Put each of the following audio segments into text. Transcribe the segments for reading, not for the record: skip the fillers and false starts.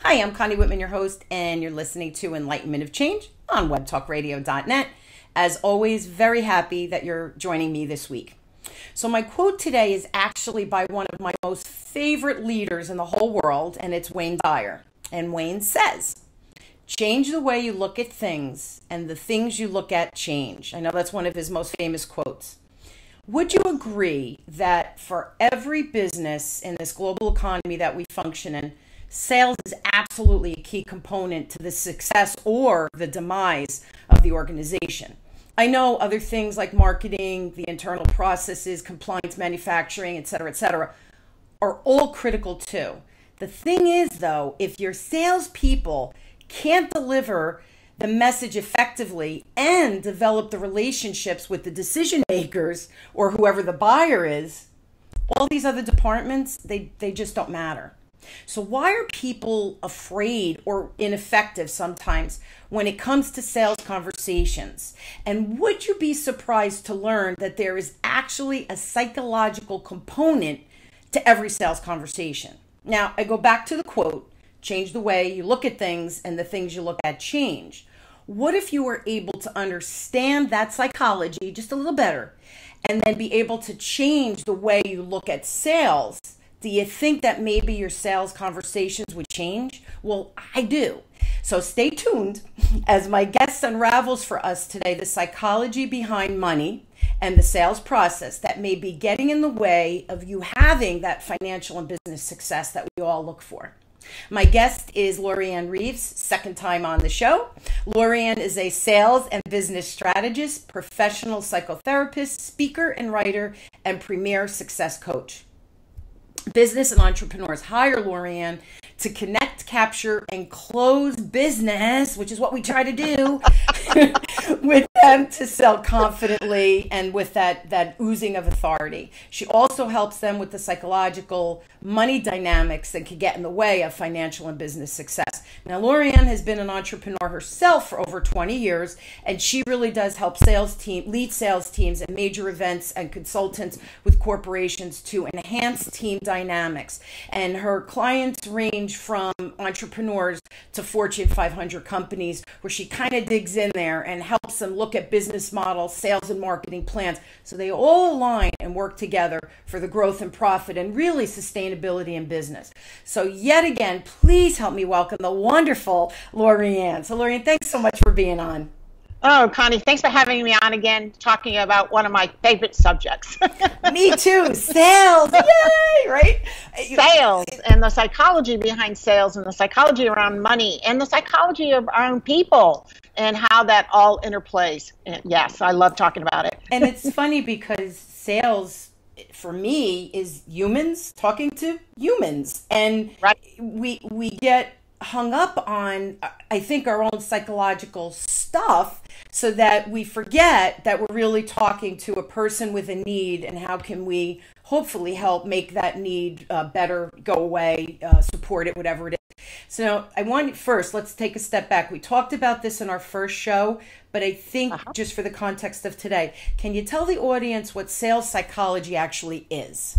Hi, I'm Connie Whitman, your host, and you're listening to Enlightenment of Change on webtalkradio.net. As always, very happy that you're joining me this week. So my quote today is actually by one of my most favorite leaders in the whole world, and it's Wayne Dyer. And Wayne says, change the way you look at things, and the things you look at change. I know that's one of his most famous quotes. Would you agree that for every business in this global economy that we function in, sales is absolutely a key component to the success or the demise of the organization? I know other things like marketing, the internal processes, compliance, manufacturing, et cetera, are all critical too. The thing is, though, if your salespeople can't deliver the message effectively and develop the relationships with the decision makers or whoever the buyer is, all these other departments, they just don't matter. So why are people afraid or ineffective sometimes when it comes to sales conversations? And would you be surprised to learn that there is actually a psychological component to every sales conversation? Now, I go back to the quote, change the way you look at things and the things you look at change. What if you were able to understand that psychology just a little better and then be able to change the way you look at sales? Do you think that maybe your sales conversations would change? Well, I do. So stay tuned as my guest unravels for us today the psychology behind money and the sales process that may be getting in the way of you having that financial and business success that we all look for. My guest is Lorianne Reeves, second time on the show. Lorianne is a sales and business strategist, professional psychotherapist, speaker and writer, and premier success coach. Business and entrepreneurs hire Lorianne to connect, capture, and close business, which is what we try to do, with them to sell confidently and with that oozing of authority. She also helps them with the psychological money dynamics that can get in the way of financial and business success. Now, Lorianne has been an entrepreneur herself for over 20 years, and she really does help lead sales teams at major events and consultants with corporations to enhance team dynamics. And her clients range from entrepreneurs to Fortune 500 companies, where she kind of digs in there and helps them look at business models, sales and marketing plans, so they all align and work together for the growth and profit and really sustainability in business. So yet again, please help me welcome the wonderful Lorianne. So Lorianne, thanks so much for being on. Oh, Connie, thanks for having me on again, talking about one of my favorite subjects. Me too. Sales. Yay, right? Sales and the psychology behind sales and the psychology around money and the psychology around people and how that all interplays. And yes, I love talking about it. And it's funny because sales, for me, is humans talking to humans. And right. we get hung up on, I think, our own psychological stuff, so that we forget that we're really talking to a person with a need, and how can we hopefully help make that need better, go away, support it, whatever it is. So I want first, let's take a step back. We talked about this in our first show, but I think just for the context of today, can you tell the audience what sales psychology actually is?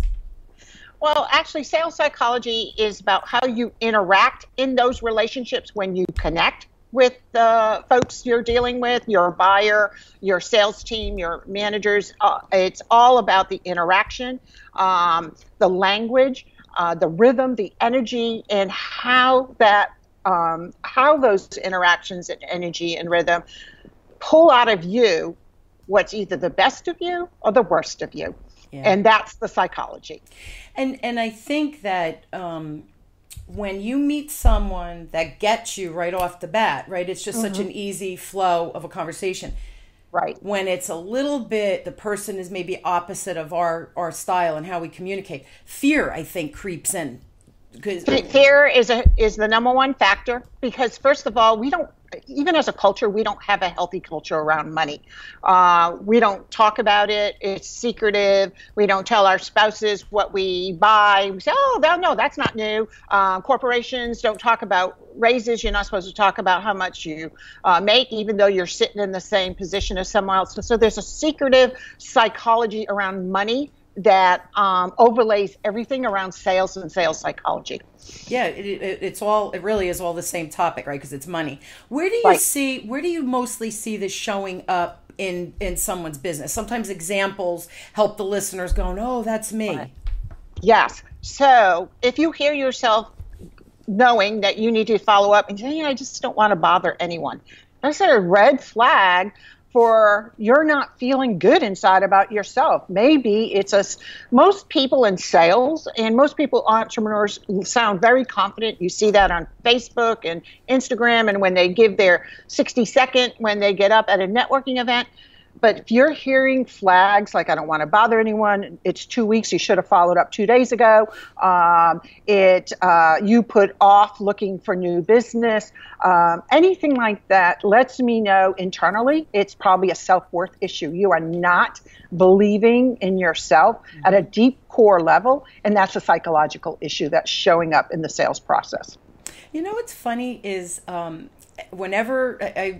Well, actually, sales psychology is about how you interact in those relationships when you connect with the folks you're dealing with, your buyer, your sales team, your managers. It's all about the interaction, the language, the rhythm, the energy, and how those interactions and energy and rhythm pull out of you what's either the best of you or the worst of you. Yeah. And that's the psychology. And I think that when you meet someone that gets you right off the bat, right, it's just such an easy flow of a conversation. Right. When it's a little bit, the person is maybe opposite of our style and how we communicate, fear, I think, creeps in. Fear is the number one factor, because first of all, even as a culture, we don't have a healthy culture around money. We don't talk about it. It's secretive. We don't tell our spouses what we buy. We say, oh, no, that's not new. Corporations don't talk about raises. You're not supposed to talk about how much you make, even though you're sitting in the same position as someone else. So there's a secretive psychology around money that overlays everything around sales and sales psychology. Yeah, it really is all the same topic, right? Because it's money. Where do you mostly see this showing up in someone's business? Sometimes examples help the listeners go, oh, that's me. Right. Yes. So if you hear yourself knowing that you need to follow up and say, I just don't want to bother anyone, that's a red flag for you're not feeling good inside about yourself. Maybe it's most people in sales and most people entrepreneurs sound very confident. You see that on Facebook and Instagram, and when they give their 60-second when they get up at a networking event. But if you're hearing flags like, I don't want to bother anyone, it's 2 weeks, you should have followed up 2 days ago, you put off looking for new business, anything like that lets me know internally it's probably a self-worth issue. You are not believing in yourself at a deep core level, and that's a psychological issue that's showing up in the sales process. You know what's funny is whenever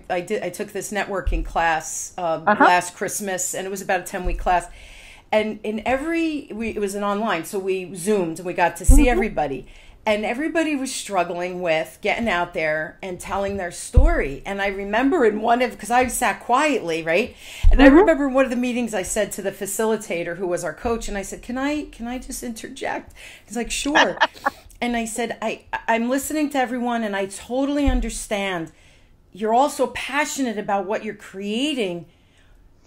I took this networking class last Christmas, and it was about a 10-week class, and it was an online, so we Zoomed and we got to see everybody, and everybody was struggling with getting out there and telling their story. And I remember because I sat quietly, right? And I remember in one of the meetings I said to the facilitator who was our coach, and I said, can I just interject? He's like, sure. And I said, I'm listening to everyone, and I totally understand. You're also passionate about what you're creating.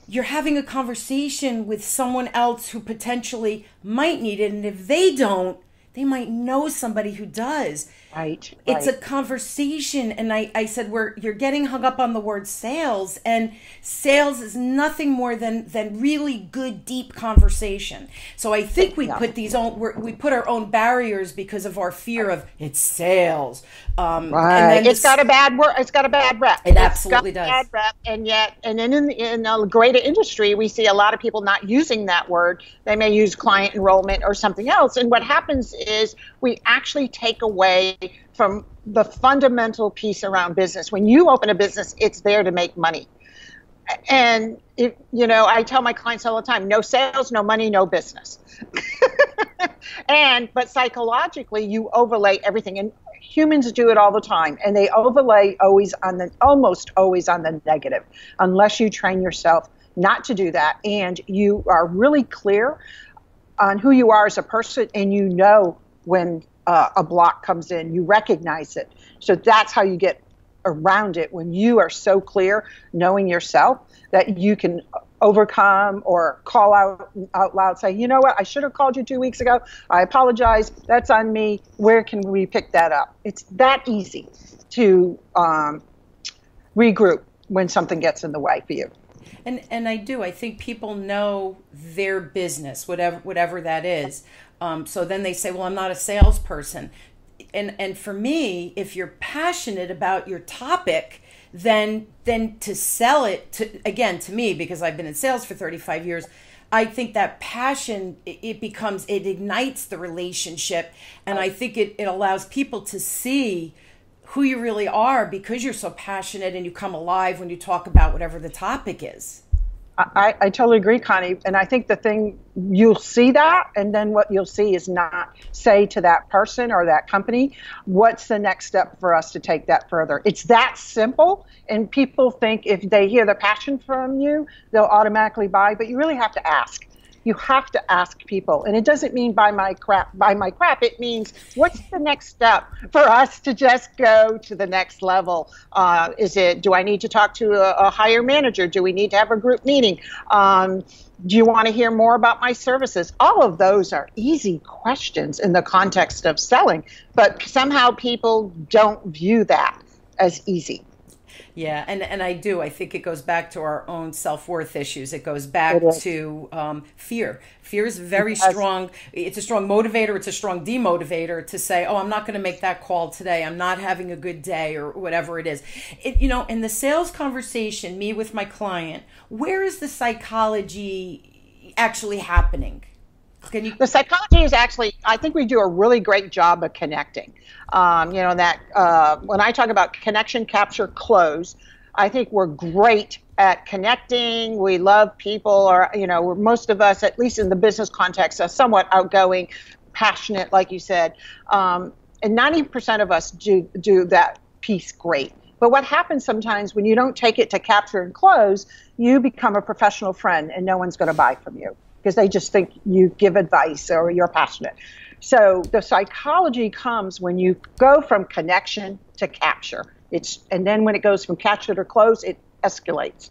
You're having a conversation with someone else who potentially might need it. And if they don't, they might know somebody who does. Right. It's a conversation. And I said, you're getting hung up on the word sales, and sales is nothing more than really good, deep conversation. So I think we put our own barriers because of our fear of it's sales. Right. And then it's got a bad word. It's got a bad rep. It absolutely does. Bad rep, and then in the greater industry, we see a lot of people not using that word. They may use client enrollment or something else. And what happens is we actually take away from the fundamental piece around business. When you open a business, it's there to make money. And I tell my clients all the time, no sales, no money, no business. But psychologically, you overlay everything, and humans do it all the time, and they overlay almost always on the negative, unless you train yourself not to do that, and you are really clear on who you are as a person, and you know when a block comes in, you recognize it. So that's how you get around it, when you are so clear, knowing yourself, that you can overcome or call out loud, say, you know what, I should have called you 2 weeks ago. I apologize. That's on me. Where can we pick that up? It's that easy to regroup when something gets in the way for you. And I think people know their business, whatever that is. So then they say, well, I'm not a salesperson. And for me, if you're passionate about your topic, then to sell it to me, because I've been in sales for 35 years, I think that passion, it ignites the relationship. And I think it allows people to see who you really are, because you're so passionate and you come alive when you talk about whatever the topic is. I totally agree, Connie. And I think the thing, you'll see that, and then what you'll see is not say to that person or that company, what's the next step for us to take that further? It's that simple. And people think if they hear the passion from you, they'll automatically buy, but you really have to ask. You have to ask people. And it doesn't mean buy my crap. It means, what's the next step for us to just go to the next level? Do I need to talk to a higher manager? Do we need to have a group meeting? Do you want to hear more about my services? All of those are easy questions in the context of selling, but somehow people don't view that as easy. Yeah, and I do. I think it goes back to our own self-worth issues. It goes back to fear. Fear is very strong. It's a strong motivator. It's a strong demotivator to say, oh, I'm not going to make that call today. I'm not having a good day, or whatever it is. In the sales conversation, me with my client, where is the psychology actually happening? The psychology is actually, I think we do a really great job of connecting. When I talk about connection, capture, close, I think we're great at connecting. We love people, or, most of us, at least in the business context, are somewhat outgoing, passionate, like you said. And 90% of us do that piece great. But what happens sometimes when you don't take it to capture and close, you become a professional friend and no one's going to buy from you because they just think you give advice or you're passionate. So the psychology comes when you go from connection to capture. And then when it goes from capture to close, it escalates,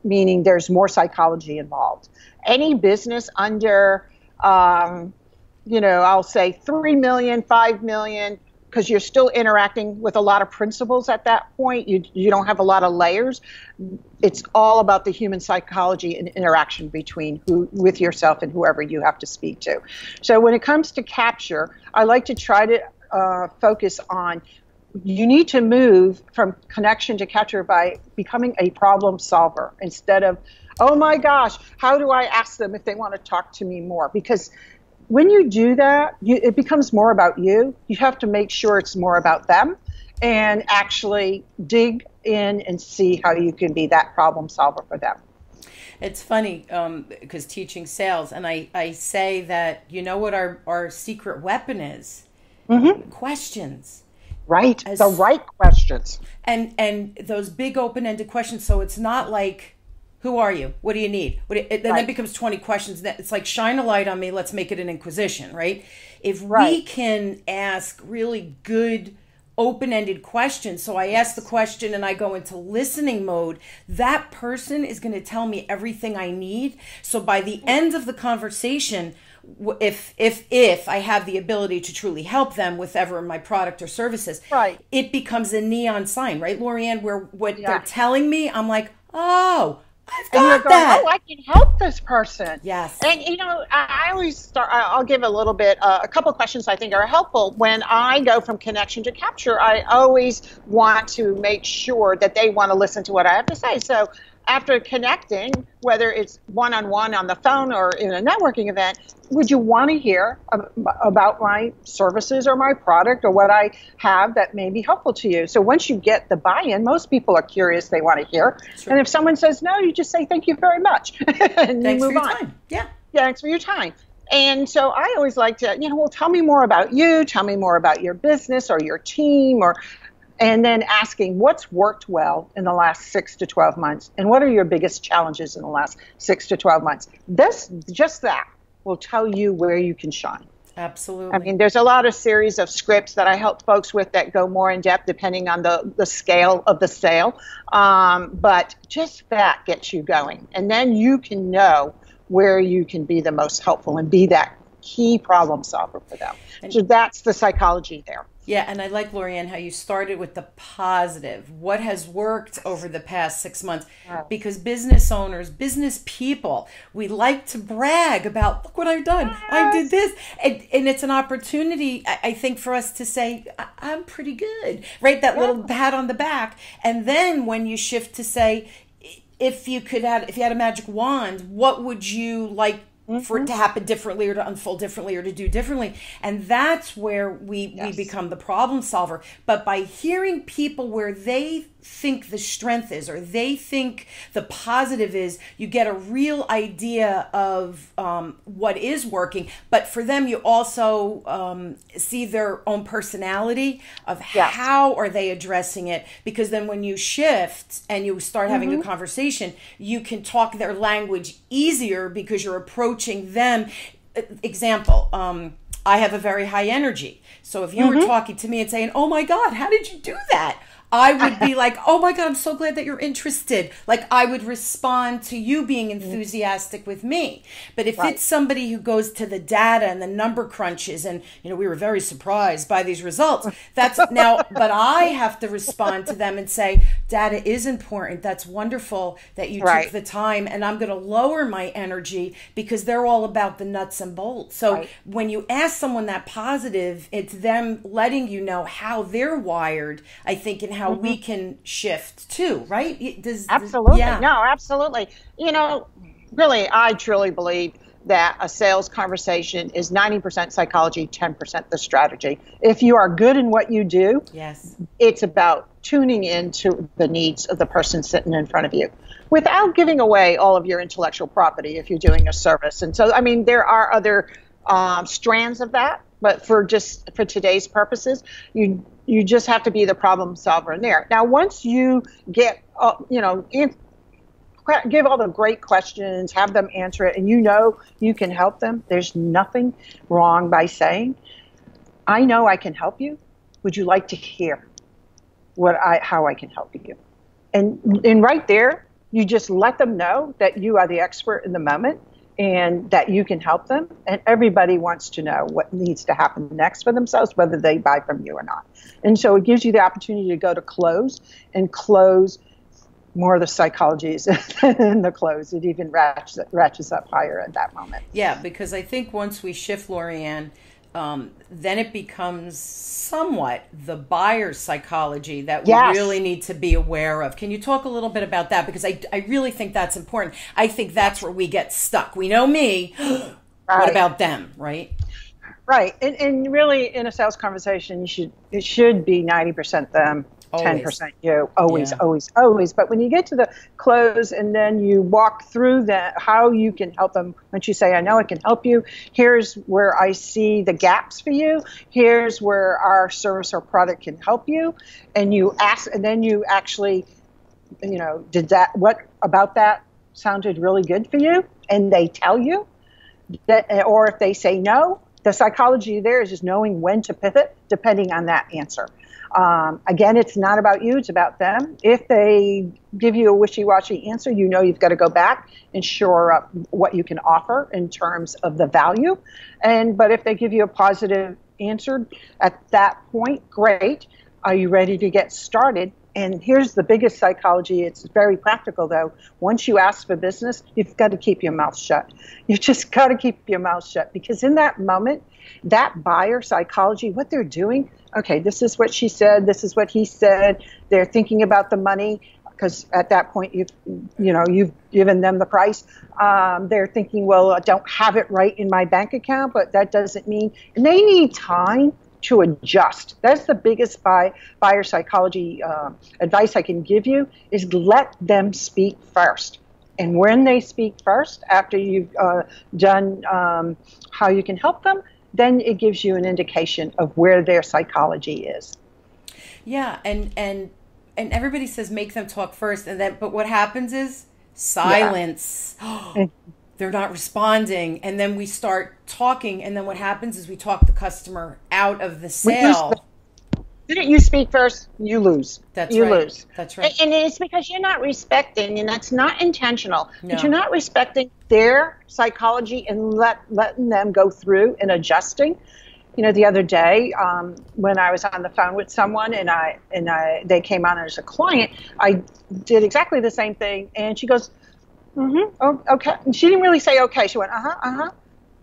meaning there's more psychology involved. Any business under, I'll say 3 million, 5 million, because you're still interacting with a lot of principles at that point. You don't have a lot of layers. It's all about the human psychology and interaction with yourself and whoever you have to speak to. So when it comes to capture, I like to try to focus on, you need to move from connection to capture by becoming a problem solver instead of, oh my gosh, how do I ask them if they want to talk to me more? Because when you do that, it becomes more about you. You have to make sure it's more about them and actually dig in and see how you can be that problem solver for them. It's funny because teaching sales, and I say that, you know what our secret weapon is? Mm-hmm. Questions. Right. The right questions. And those big open-ended questions. So it's not like, who are you? What do you need? Then it becomes 20 questions. It's like, shine a light on me. Let's make it an inquisition, right? If we can ask really good open-ended questions. So I ask the question and I go into listening mode. That person is going to tell me everything I need. So by the end of the conversation, if I have the ability to truly help them with ever my product or services, it becomes a neon sign, right, Lorianne, where what they're telling me, I'm like, oh, I've got that. Oh, I can help this person. Yes. And, I always start, I'll give a little bit, a couple of questions I think are helpful. When I go from connection to capture, I always want to make sure that they want to listen to what I have to say. So after connecting, whether it's one-on-one on the phone or in a networking event, would you want to hear about my services or my product or what I have that may be helpful to you? So once you get the buy-in, most people are curious, they want to hear. Sure. And if someone says no, you just say, thank you very much. And thanks you move for your on. time. Yeah. Thanks for your time. And so I always like to, well, tell me more about you, tell me more about your business or your team, and then asking what's worked well in the last 6 to 12 months and what are your biggest challenges in the last 6 to 12 months. Just that will tell you where you can shine. Absolutely. I mean, there's a lot of series of scripts that I help folks with that go more in depth depending on the scale of the sale. But just that gets you going. And then you can know where you can be the most helpful and be that key problem solver for them. So that's the psychology there. Yeah, and I like, Lorianne, how you started with the positive. What has worked over the past 6 months? Because business owners, business people, we like to brag about, look what I've done. Yes. I did this. And it's an opportunity, I think, for us to say, I'm pretty good, right? That little pat on the back. And then when you shift to say, if you had a magic wand, what would you like for it to happen differently or to unfold differently or to do differently? And that's where we become the problem solver. But by hearing people where they think the strength is or they think the positive is, you get a real idea of what is working. But for them, you also see their own personality of how are they addressing it. Because then when you shift and you start having a conversation, you can talk their language easier because you're approaching them. Example, I have a very high energy. So if you were talking to me and saying, oh my God, how did you do that? I would be like, oh my God, I'm so glad that you're interested. Like I would respond to you being enthusiastic with me. But if it's somebody who goes to the data and the number crunches and, we were very surprised by these results, that's now, but I have to respond to them and say, data is important. That's wonderful that you took the time, and I'm going to lower my energy because they're all about the nuts and bolts. So when you ask someone that positive, it's them letting you know how they're wired, I think, and how we can shift too, right? Absolutely. No, absolutely. Really, I truly believe that a sales conversation is 90% psychology, 10% the strategy. If you are good in what you do, yes, it's about tuning into the needs of the person sitting in front of you without giving away all of your intellectual property if you're doing a service. And so, I mean, there are other strands of that, but for today's purposes, you just have to be the problem solver in there. Now, once you get, give all the great questions, have them answer it, and you can help them, there's nothing wrong by saying, I know I can help you. Would you like to hear how I can help you? And right there, you just let them know that you are the expert in the moment and that you can help them. And everybody wants to know what needs to happen next for themselves, whether they buy from you or not. And so it gives you the opportunity to go to close and close. More of the psychology is in the close. It even ratchets up higher at that moment. Yeah, because I think once we shift, Lorianne, then it becomes somewhat the buyer's psychology that we really need to be aware of. Can you talk a little bit about that? Because I really think that's important. I think that's where we get stuck. We know me. What about them, right? Right. And really, in a sales conversation, it should be 90% them, always. 10% you, always, always, always. But when you get to the close and then you walk through how you can help them, once you say, I know I can help you, here's where I see the gaps for you, here's where our service or product can help you, and you ask, and then you actually, what about that sounded really good for you? And they tell you that, or if they say no, the psychology there is just knowing when to pivot depending on that answer. Again, it's not about you, it's about them. If they give you a wishy-washy answer, you've got to go back and shore up what you can offer in terms of the value. But if they give you a positive answer at that point, great. Are you ready to get started? And here's the biggest psychology. It's very practical, though. Once you ask for business, you've got to keep your mouth shut. You just got to keep your mouth shut, because in that moment, that buyer psychology, what they're doing, okay, this is what she said, this is what he said. They're thinking about the money, because at that point, you've given them the price. They're thinking, well, I don't have it right in my bank account, but that doesn't mean, and they need time to adjust. That's the biggest buyer psychology advice I can give you, is let them speak first. And when they speak first, after you've done how you can help them, then it gives you an indication of where their psychology is. Yeah, and everybody says make them talk first, but what happens is silence. Yeah. They're not responding, and then we start talking, and then what happens is we talk the customer out of the sale. Didn't you speak first? You lose. You lose. That's right. And it's because you're not respecting, and that's not intentional, but you're not respecting their psychology and letting them go through and adjusting. The other day, when I was on the phone with someone and they came on as a client, I did exactly the same thing, and she goes, oh, okay. And she didn't really say okay. She went,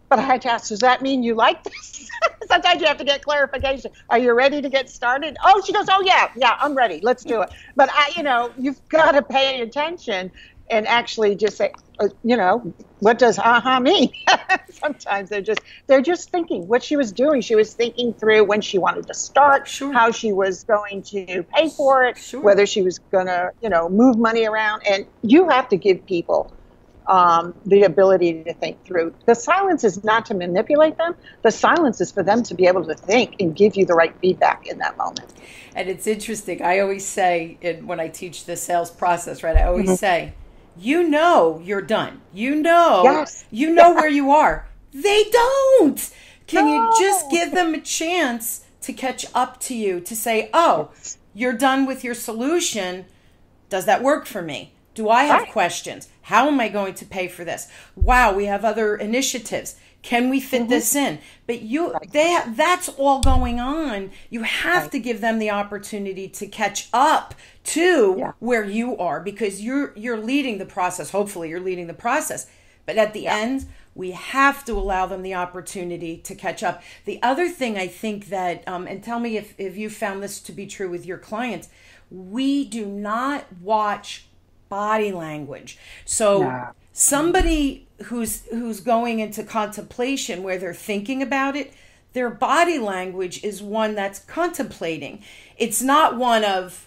But I had to ask, does that mean you like this? Sometimes you have to get clarification. Are you ready to get started? Oh, she goes, oh, yeah, I'm ready. Let's do it. But, you've got to pay attention and actually just say, what does mean? Sometimes they're just thinking what she was doing. She was thinking through when she wanted to start, how she was going to pay for it, whether she was going to, move money around. And you have to give people the ability to think through. The silence is not to manipulate them. The silence is for them to be able to think and give you the right feedback in that moment. And it's interesting. I always say, when I teach the sales process, right, I always say, you're done. You know where you are. They don't. Can you just give them a chance to catch up to you, to say, oh, you're done with your solution. Does that work for me? Do I have questions? How am I going to pay for this? Wow, we have other initiatives. Can we fit this in? But that's all going on. You have to give them the opportunity to catch up to where you are, because you're leading the process. Hopefully you're leading the process. But at the end, we have to allow them the opportunity to catch up. The other thing I think that, and tell me if you found this to be true with your clients, we do not watch body language. So Somebody who's going into contemplation where they're thinking about it, their body language is one that's contemplating. It's not one of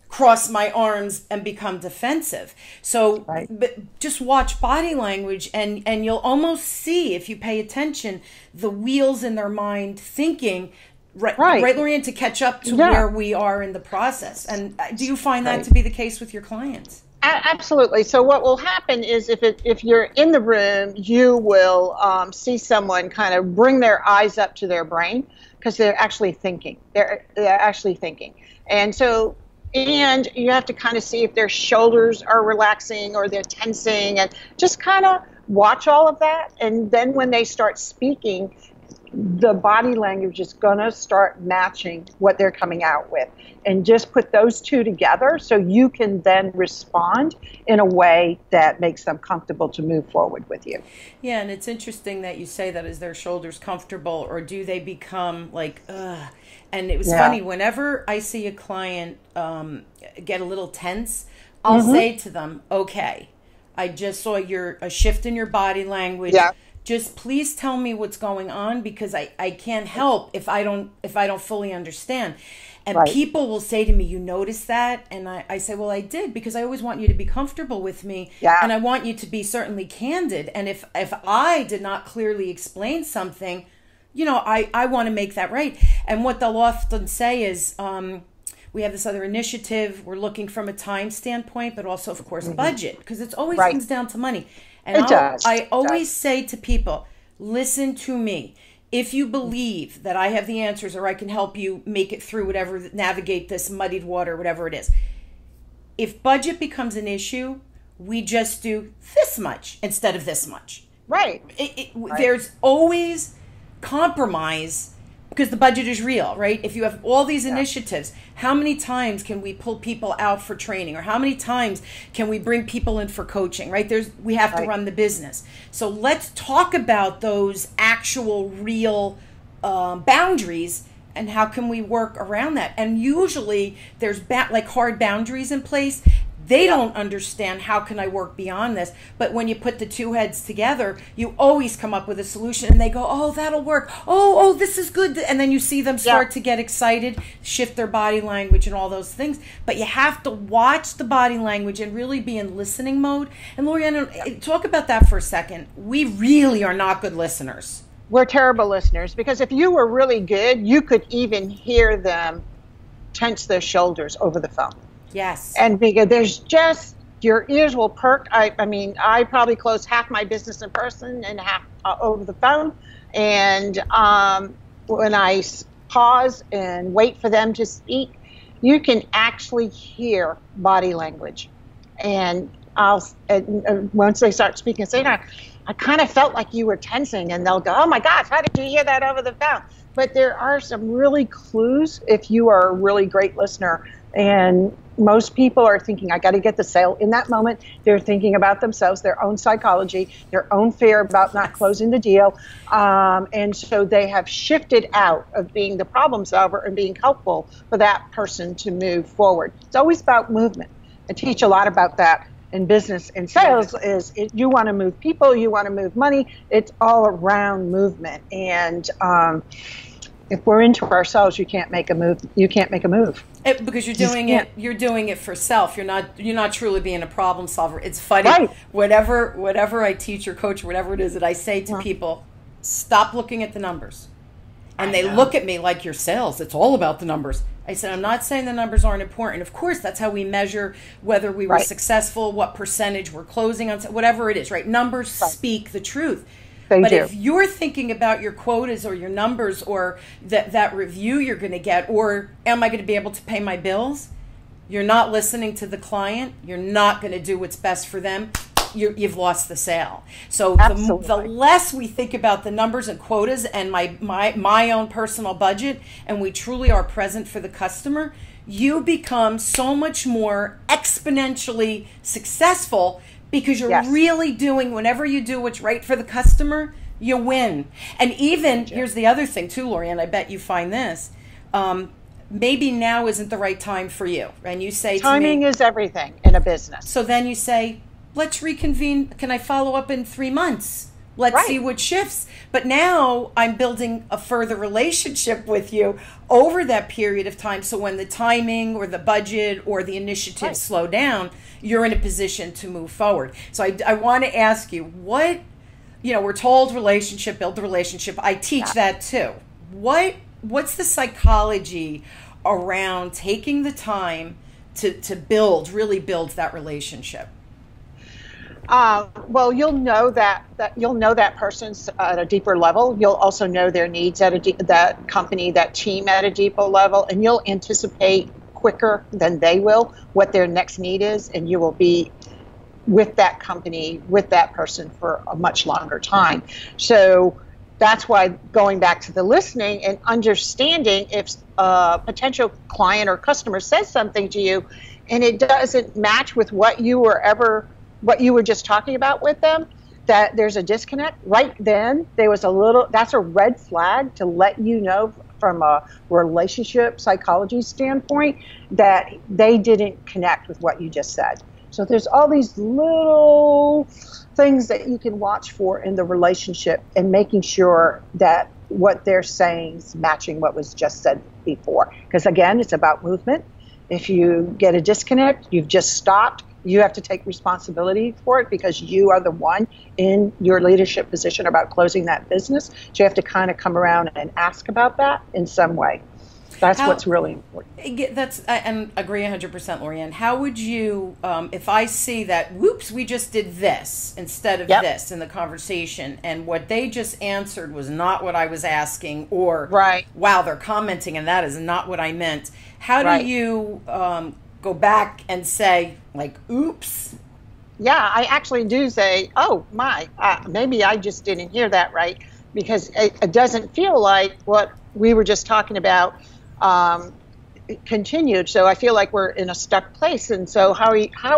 cross my arms and become defensive. So but just watch body language and you'll almost see, if you pay attention, the wheels in their mind thinking, right, Lorianne, to catch up to where we are in the process. And do you find that to be the case with your clients? Absolutely. So what will happen is if you're in the room, you will see someone kind of bring their eyes up to their brain because they're actually thinking. They're actually thinking. And so, and you have to kind of see if their shoulders are relaxing or they're tensing, and just kind of watch all of that. And then when they start speaking, the body language is going to start matching what they're coming out with, and just put those two together so you can then respond in a way that makes them comfortable to move forward with you. Yeah, and it's interesting that you say that. Is their shoulders comfortable, or do they become like, ugh? And it was funny, whenever I see a client get a little tense, I'll say to them, okay, I just saw a shift in your body language. Yeah. Just please tell me what's going on, because I can't help if I don't fully understand. And people will say to me, you noticed that? And I say, well, I did, because I always want you to be comfortable with me. Yeah. And I want you to be certainly candid. And if I did not clearly explain something, I want to make that right. And what they'll often say is, we have this other initiative. We're looking from a time standpoint, but also, of course, budget, because it always comes down to money. And I always say to people, listen to me. If you believe that I have the answers, or I can help you make it through whatever, navigate this muddied water, whatever it is. If budget becomes an issue, we just do this much instead of this much. Right. There's always compromise, because the budget is real, right? If you have all these initiatives, how many times can we pull people out for training, or how many times can we bring people in for coaching, right? We have to run the business. So let's talk about those actual real boundaries, and how can we work around that? And usually there's hard boundaries in place. They don't understand, how can I work beyond this? But when you put the two heads together, you always come up with a solution, and they go, oh, that'll work. Oh, this is good. And then you see them start to get excited, shift their body language and all those things. But you have to watch the body language and really be in listening mode. And Lorianne, talk about that for a second. We really are not good listeners. We're terrible listeners, because if you were really good, you could even hear them tense their shoulders over the phone. Yes. And because there's just, your ears will perk. I mean, I probably close half my business in person and half over the phone. And when I pause and wait for them to speak, you can actually hear body language. And once they start speaking, say, I kind of felt like you were tensing. And they'll go, oh my gosh, how did you hear that over the phone? But there are some really clues if you are a really great listener. And most people are thinking, I got to get the sale. In that moment, they're thinking about themselves, their own psychology, their own fear about not closing the deal. And so they have shifted out of being the problem solver and being helpful for that person to move forward. It's always about movement. I teach a lot about that in business and sales. You want to move people, you want to move money. It's all around movement. And if we're into ourselves, you can't make a move. You can't make a move. Because you're doing it. You're doing it for self. You're not truly being a problem solver. It's funny. Whatever I teach or coach, whatever it is that I say to people, stop looking at the numbers. And they look at me like, your sales, it's all about the numbers. I said, I'm not saying the numbers aren't important. Of course, that's how we measure whether we were successful, what percentage we're closing on, whatever it is, right? Numbers speak the truth. But if you're thinking about your quotas or your numbers, or that review you're going to get, or am I going to be able to pay my bills? You're not listening to the client. You're not going to do what's best for them. You've lost the sale. So the less we think about the numbers and quotas and my own personal budget, and we truly are present for the customer, you become so much more exponentially successful, because you're really doing, whenever you do what's right for the customer, you win. And even, here's the other thing too, Lorianne, I bet you find this, maybe now isn't the right time for you. And you say timing is everything in a business. So then you say, let's reconvene. Can I follow up in 3 months? Let's Right. see what shifts. But now I'm building a further relationship with you over that period of time. So when the timing or the budget or the initiatives Right. slow down, you're in a position to move forward. So I want to ask you, what, we're told relationship, build the relationship. I teach that too. What's the psychology around taking the time to really build that relationship? Well, you'll know that person's at a deeper level. You'll also know their needs at that company, that team at a deeper level, and you'll anticipate quicker than they will what their next need is, and you will be with that company, with that person for a much longer time. So that's why going back to the listening and understanding if a potential client or customer says something to you and it doesn't match with what you were just talking about with them, that there's a disconnect. Right then, that's a red flag to let you know from a relationship psychology standpoint that they didn't connect with what you just said. So there's all these little things that you can watch for in the relationship and making sure that what they're saying is matching what was just said before. Because again, it's about movement. If you get a disconnect, you've just stopped. You have to take responsibility for it because you are the one in your leadership position about closing that business. So you have to kind of come around and ask about that in some way. That's what's really important. And agree 100%, Lorianne. How would you, if I see that, whoops, we just did this instead of this in the conversation, and what they just answered was not what I was asking, or wow, they're commenting and that is not what I meant. How do you go back and say, like, oops? Yeah, I actually do say, oh my, maybe I just didn't hear that right, because it doesn't feel like what we were just talking about continued. So I feel like we're in a stuck place. And so how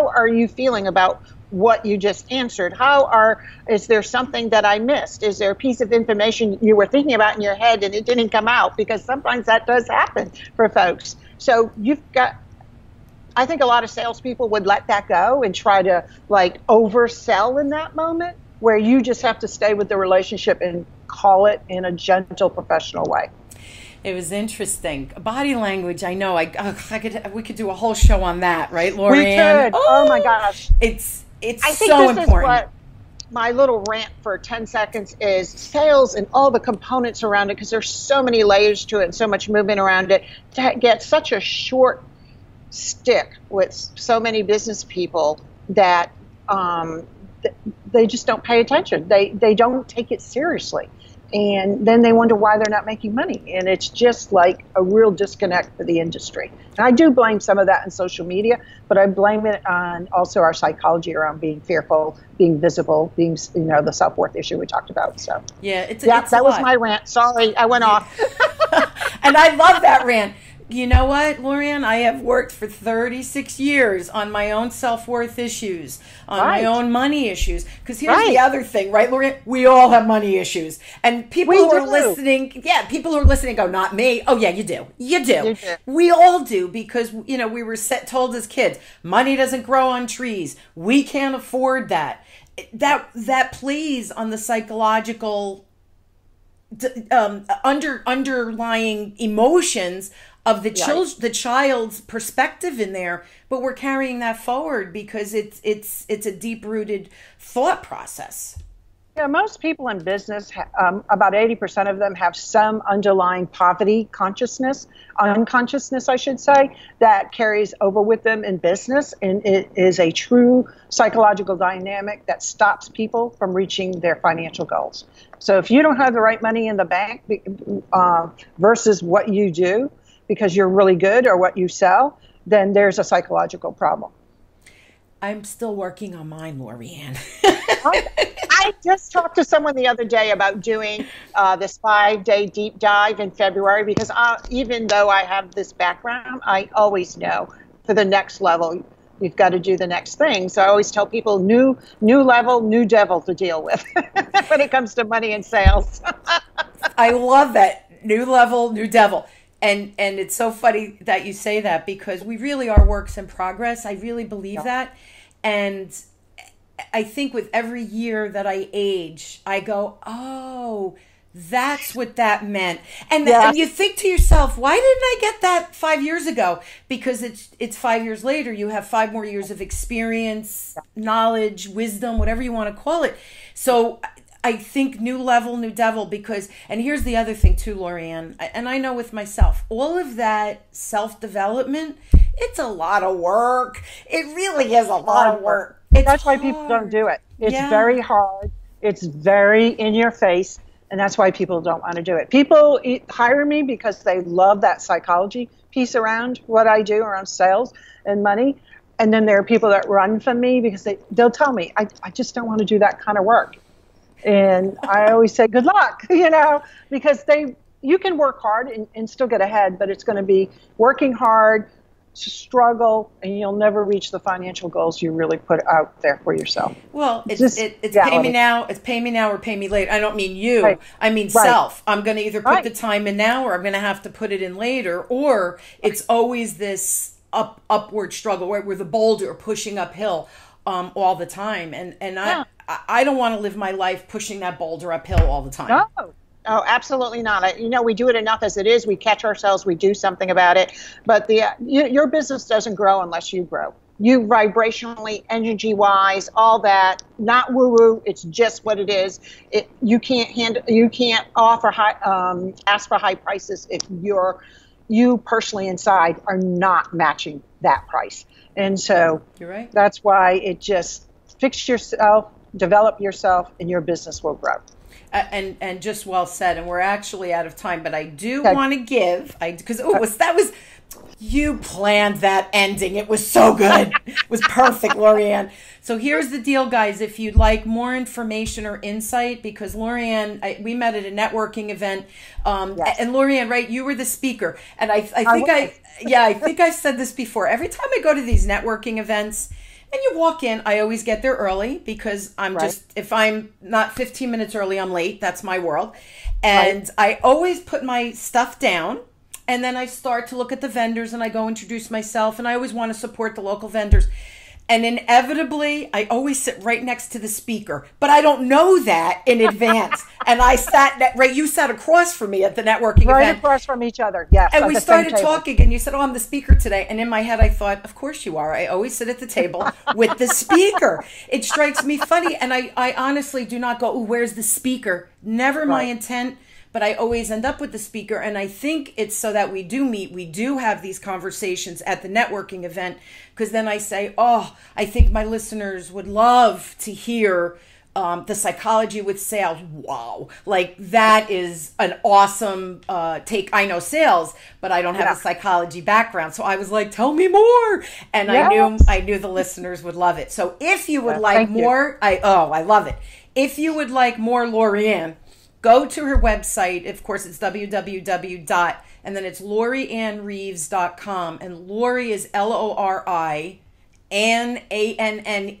are you feeling about what you just answered? Is there something that I missed? Is there a piece of information you were thinking about in your head and it didn't come out? Because sometimes that does happen for folks. So I think a lot of salespeople would let that go and try to like oversell in that moment, where you just have to stay with the relationship and call it in a gentle, professional way. It was interesting. Body language, I know. We could do a whole show on that, right, Lorianne? We could. Oh my gosh. It's I think so this important. Is what my little rant for 10 seconds is: sales and all the components around it, because there's so many layers to it and so much movement around it, to get such a short stick with so many business people that they just don't pay attention. They don't take it seriously. And then they wonder why they're not making money. And it's just like a real disconnect for the industry. And I do blame some of that on social media, but I blame it on also our psychology around being fearful, being visible, being, the self-worth issue we talked about. So that was my rant. Sorry, I went off. And I love that rant. You know what, Lorianne? I have worked for 36 years on my own self-worth issues, on my own money issues. Because here's the other thing, right, Lorianne? We all have money issues. And people who are listening go, not me. Oh, yeah, you do. You do. We all do, because, we were told as kids, money doesn't grow on trees. We can't afford that. That plays on the psychological underlying emotions of the child's perspective in there, but we're carrying that forward because it's a deep-rooted thought process. Yeah, most people in business, about 80% of them have some underlying poverty unconsciousness, I should say, that carries over with them in business, and it is a true psychological dynamic that stops people from reaching their financial goals. So if you don't have the right money in the bank versus what you do, because you're really good, or what you sell, then there's a psychological problem. I'm still working on mine, Lorianne. I just talked to someone the other day about doing this 5-day deep dive in February, because even though I have this background, I always know for the next level, you've got to do the next thing. So I always tell people new level, new devil to deal with when it comes to money and sales. I love that. New level, new devil. And it's so funny that you say that, because we really are works in progress. I really believe that. And I think with every year that I age, I go, oh, that's what that meant. And, and you think to yourself, why didn't I get that 5 years ago? Because it's 5 years later. You have 5 more years of experience, knowledge, wisdom, whatever you want to call it. So I think new level, new devil, because, and here's the other thing too, Lorianne, and I know with myself, all of that self-development, it's a lot of work. It really is a lot of work. That's why people don't do it. It's very hard. It's very in your face. And that's why people don't want to do it. People hire me because they love that psychology piece around what I do around sales and money. And then there are people that run from me because they'll tell me, I just don't want to do that kind of work. And I always say, good luck, because you can work hard and still get ahead, but it's going to be working hard, struggle, and you'll never reach the financial goals you really put out there for yourself. Well, it's pay me now, it's pay me now or pay me later. I don't mean you. Right. I mean self. I'm going to either put the time in now or I'm going to have to put it in later, or it's always this upward struggle where we're the boulder pushing uphill all the time. And I don't want to live my life pushing that boulder uphill all the time. No. Oh, absolutely not. We do it enough as it is. We catch ourselves. We do something about it. But your business doesn't grow unless you grow. You vibrationally, energy-wise, all that. Not woo-woo. It's just what it is. You can't offer ask for high prices if you personally inside are not matching that price. And so you're right. That's why it just fix yourself, develop yourself, and your business will grow. And just well said. And we're actually out of time, but I do want to give, because you planned that ending. It was so good. It was perfect, Lorianne. So here's the deal, guys. If you'd like more information or insight, because Lorianne, we met at a networking event, and Lorianne, right, you were the speaker. And I think I've said this before. Every time I go to these networking events, and you walk in, I always get there early because if I'm not 15 minutes early, I'm late. That's my world. And I always put my stuff down, and then I start to look at the vendors and I go introduce myself, and I always want to support the local vendors. And inevitably, I always sit right next to the speaker, but I don't know that in advance. And you sat across from me at the networking event. Right across from each other, yes. And we started talking, and you said, oh, I'm the speaker today. And in my head, I thought, of course you are. I always sit at the table with the speaker. It strikes me funny. And I honestly do not go, oh, where's the speaker? Never my intent. But I always end up with the speaker, and I think it's so that we do meet, we do have these conversations at the networking event, because then I say, oh, I think my listeners would love to hear the psychology with sales. Wow. Like that is an awesome take. I know sales, but I don't have a psychology background. So I was like, tell me more. And I knew the listeners would love it. So if you would like more, I love it. If you would like more Lorianne, go to her website. Of course, it's www. And then it's LoriAnnReeves.com. And Lori is LORI ANNE, and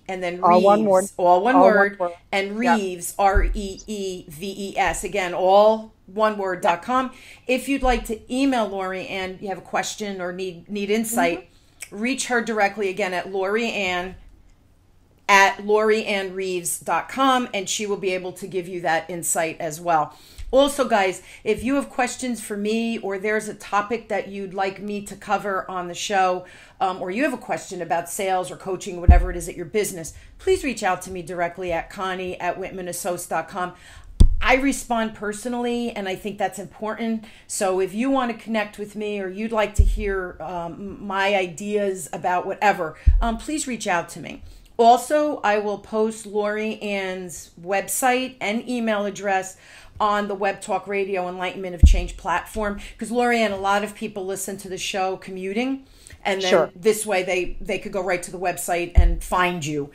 then Reeves, all one word, and Reeves, REEVES, again, all one word.com. If you'd like to email Lori and you have a question or need insight, reach her directly again at Lorianne at LoriAnnReeves.com, and she will be able to give you that insight as well. Also, guys, if you have questions for me, or there's a topic that you'd like me to cover on the show, or you have a question about sales or coaching, whatever it is at your business, please reach out to me directly at Connie at WhitmanAssociates.com. I respond personally, and I think that's important. So if you want to connect with me, or you'd like to hear my ideas about whatever, please reach out to me. Also, I will post Lori Ann's website and email address on the Web Talk Radio Enlightenment of Change platform, because Lorianne, a lot of people listen to the show commuting, and then this way they could go right to the website and find you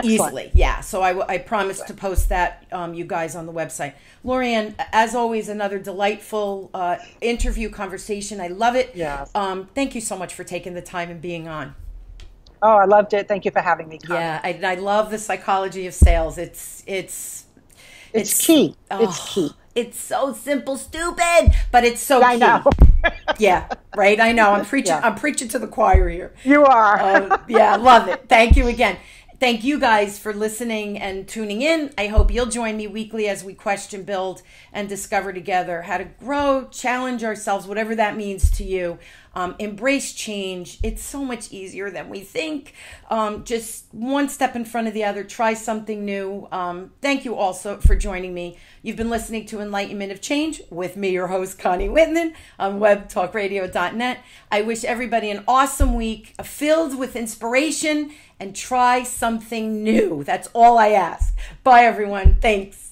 easily. Yeah, so I promise to post that, you guys, on the website. Lorianne, as always, another delightful interview conversation. I love it. Yes. Thank you so much for taking the time and being on. Oh, I loved it. Thank you for having me, Connie. Yeah, I love the psychology of sales. It's key. It's key. It's so simple, stupid, but it's so key. I know. Yeah, right. I know. I'm preaching. Yeah. I'm preaching to the choir here. You are. Yeah, love it. Thank you again. Thank you guys for listening and tuning in. I hope you'll join me weekly as we question, build, and discover together how to grow, challenge ourselves, whatever that means to you. Embrace change. It's so much easier than we think. Just one step in front of the other. Try something new. Thank you also for joining me. You've been listening to Enlightenment of Change with me, your host, Connie Whitman, on webtalkradio.net. I wish everybody an awesome week filled with inspiration, and try something new. That's all I ask. Bye, everyone. Thanks.